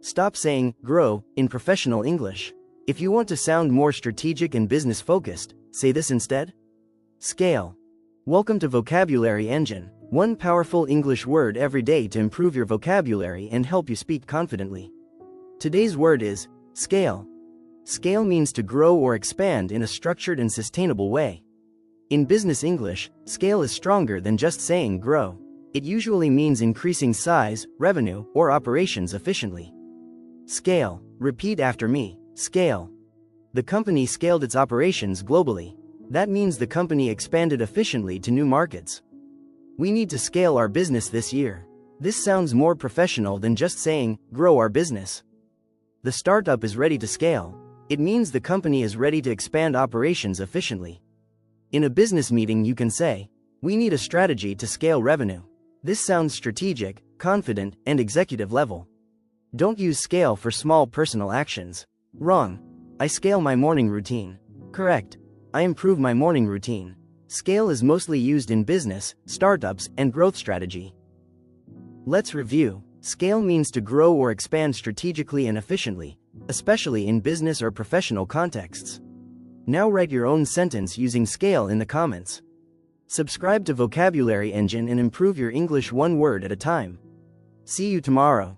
Stop saying grow in professional English. If you want to sound more strategic and business-focused, say this instead. Scale. Welcome to Vocabulary Engine, one powerful English word every day to improve your vocabulary and help you speak confidently. Today's word is scale. Scale means to grow or expand in a structured and sustainable way. In business English, scale is stronger than just saying grow. It usually means increasing size, revenue, or operations efficiently. Scale. Repeat after me. Scale. The company scaled its operations globally. That means the company expanded efficiently to new markets. We need to scale our business this year. This sounds more professional than just saying, grow our business. The startup is ready to scale. It means the company is ready to expand operations efficiently. In a business meeting you can say, we need a strategy to scale revenue. This sounds strategic, confident, and executive level. Don't use scale for small personal actions. Wrong. I scale my morning routine. Correct. I improve my morning routine. Scale is mostly used in business, startups, and growth strategy. Let's review. Scale means to grow or expand strategically and efficiently, especially in business or professional contexts. Now write your own sentence using scale in the comments. Subscribe to Vocabulary Engine and improve your English one word at a time. See you tomorrow.